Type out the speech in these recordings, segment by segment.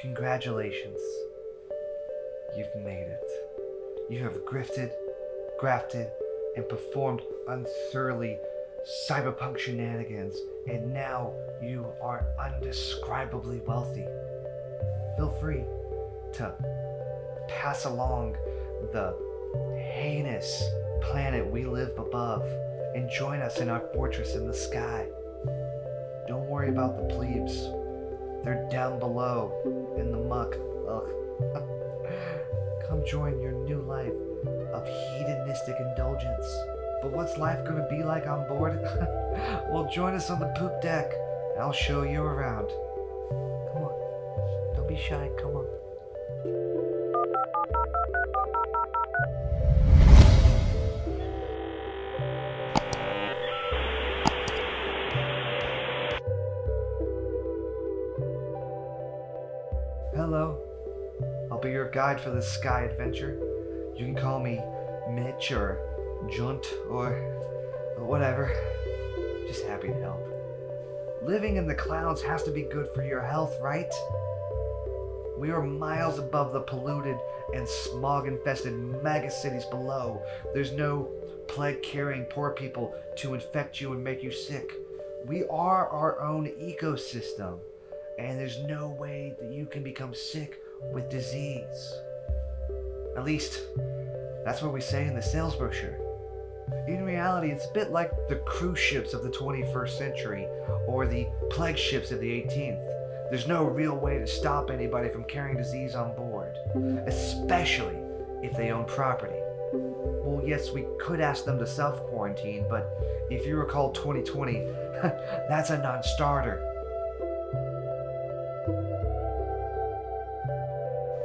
Congratulations. You've made it. You have grifted, grafted, and performed unsurly cyberpunk shenanigans, and now you are undescribably wealthy. Feel free to pass along the heinous planet we live above and join us in our fortress in the sky. Don't worry about the plebes. They're down below in the muck. Ugh. Come join your new life of hedonistic indulgence. But what's life gonna be like on board? Well, join us on the poop deck, and I'll show you around. Come on. Don't be shy. Come on. Hello. I'll be your guide for this sky adventure. You can call me Mitch or Junt or whatever. Just happy to help. Living in the clouds has to be good for your health, right? We are miles above the polluted and smog-infested mega cities below. There's no plague-carrying poor people to infect you and make you sick. We are our own ecosystem, and there's no way that you can become sick with disease. At least, that's what we say in the sales brochure. In reality, it's a bit like the cruise ships of the 21st century or the plague ships of the 18th. There's no real way to stop anybody from carrying disease on board, especially if they own property. Well, yes, we could ask them to self-quarantine, but if you recall 2020, that's a non-starter.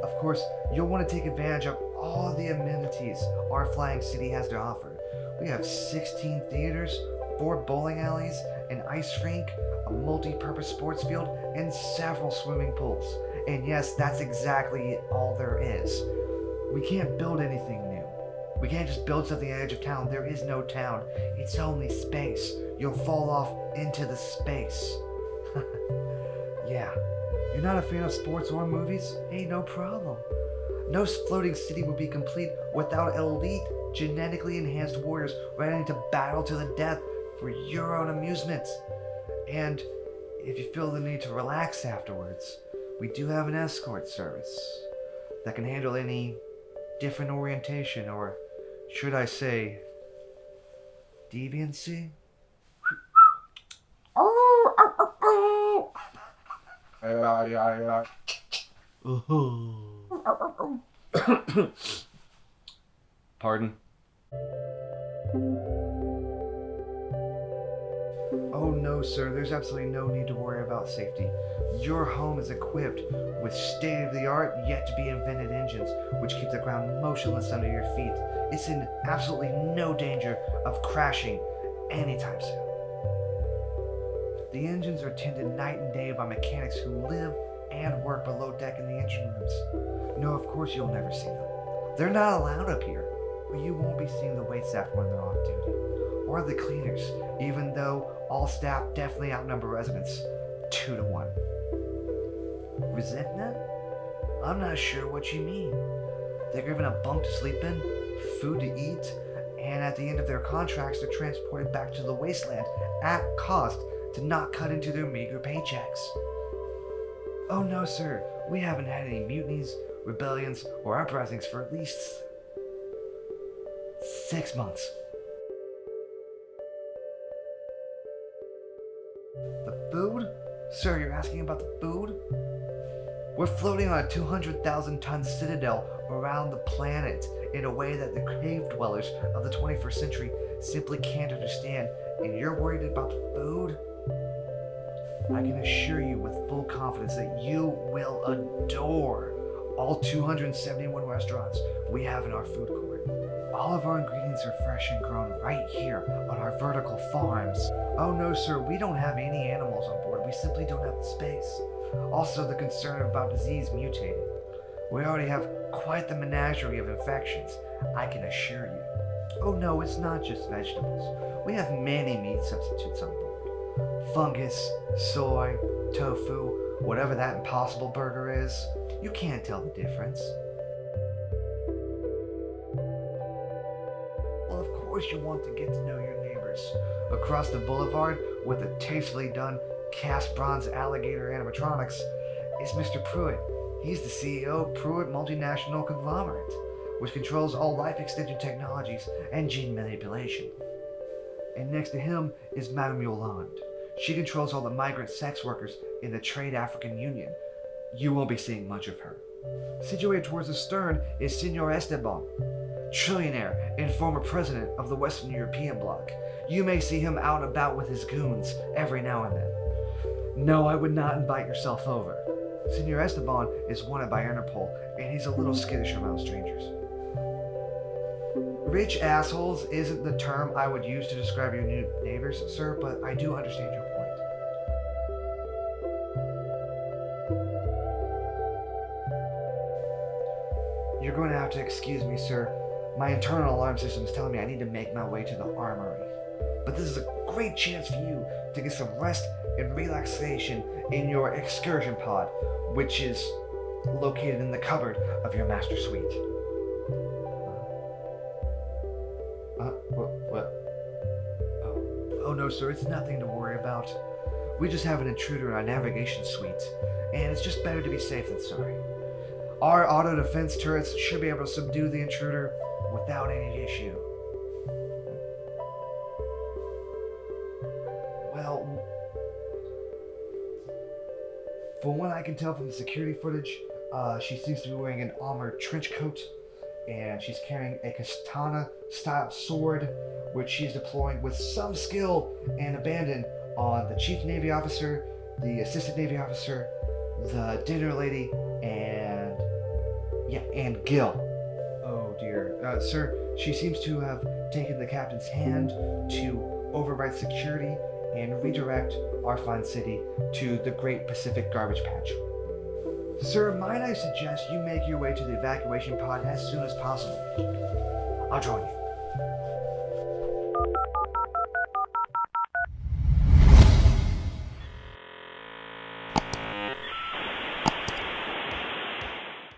Of course, you'll want to take advantage of all the amenities our flying city has to offer. We have 16 theaters, 4 bowling alleys, an ice rink, a multi-purpose sports field, and several swimming pools. And yes, that's exactly all there is. We can't build anything new. We can't just build something at the edge of town. There is no town. It's only space. You'll fall off into the space. Yeah. You're not a fan of sports or movies? Hey, no problem. No floating city would be complete without elite, genetically enhanced warriors ready to battle to the death for your own amusement. And if you feel the need to relax afterwards, we do have an escort service that can handle any different orientation, or should I say, deviancy? Pardon? Oh no, sir, there's absolutely no need to worry about safety. Your home is equipped with state-of-the-art, yet-to-be-invented engines, which keep the ground motionless under your feet. It's in absolutely no danger of crashing anytime soon. The engines are tended night and day by mechanics who live and work below deck in the engine rooms. No, of course you'll never see them. They're not allowed up here. But you won't be seeing the waitstaff when they're off duty. Or the cleaners, even though all staff definitely outnumber residents 2 to 1. Resentment? I'm not sure what you mean. They're given a bunk to sleep in, food to eat, and at the end of their contracts they're transported back to the wasteland at cost to not cut into their meager paychecks. Oh no, sir, we haven't had any mutinies, rebellions, or uprisings for at least 6 months. The food? Sir, you're asking about the food? We're floating on a 200,000-ton citadel around the planet in a way that the cave dwellers of the 21st century simply can't understand, and you're worried about the food? I can assure you with full confidence that you will adore all 271 restaurants we have in our food court. All of our ingredients are fresh and grown right here on our vertical farms. Oh no, sir, we don't have any animals on board. We simply don't have the space. Also, the concern about disease mutating. We already have quite the menagerie of infections, I can assure you. Oh no, it's not just vegetables. We have many meat substitutes on board. Fungus, soy, tofu, whatever that Impossible Burger is, you can't tell the difference. Well, of course you want to get to know your neighbors. Across the boulevard, with a tastefully done cast bronze alligator animatronics, is Mr. Pruitt. He's the CEO of Pruitt Multinational Conglomerate, which controls all life extension technologies and gene manipulation. And next to him is Madame Yolande. She controls all the migrant sex workers in the Trade African Union. You won't be seeing much of her. Situated towards the stern is Senor Esteban, trillionaire and former president of the Western European bloc. You may see him out and about with his goons every now and then. No, I would not invite yourself over. Senor Esteban is wanted by Interpol, and he's a little skittish around strangers. Rich assholes isn't the term I would use to describe your new neighbors, sir, but I do understand your point. You're going to have to excuse me, sir. My internal alarm system is telling me I need to make my way to the armory. But this is a great chance for you to get some rest and relaxation in your excursion pod, which is located in the cupboard of your master suite. What? Oh no, sir, it's nothing to worry about. We just have an intruder in our navigation suite, and it's just better to be safe than sorry. Our auto defense turrets should be able to subdue the intruder without any issue. Well, from what I can tell from the security footage, she seems to be wearing an armored trench coat, and she's carrying a katana-style sword, which she's deploying with some skill and abandon on the chief Navy officer, the assistant Navy officer, the dinner lady, and Gil. Oh dear. Sir, she seems to have taken the captain's hand to override security and redirect our fine city to the Great Pacific Garbage Patch. Sir, might I suggest you make your way to the evacuation pod as soon as possible? I'll join you.